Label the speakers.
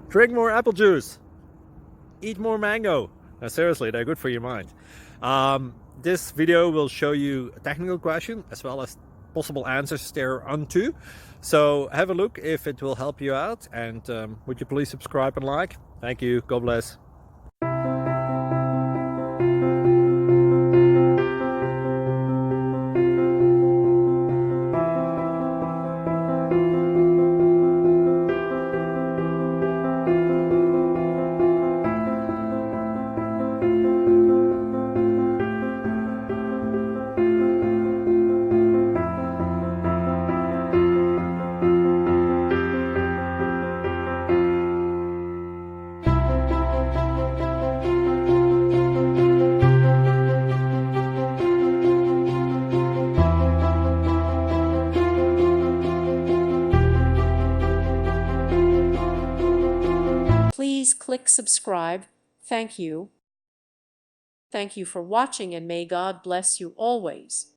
Speaker 1: Drink more apple juice. Eat more mango. Now, seriously, they're good for your mind. This video will show you a technical question as well as possible answers thereunto. So have a look if it will help you out, and would you please subscribe and like? Thank you. God bless.
Speaker 2: Please click subscribe. Thank you. Thank you for watching, and may God bless you always.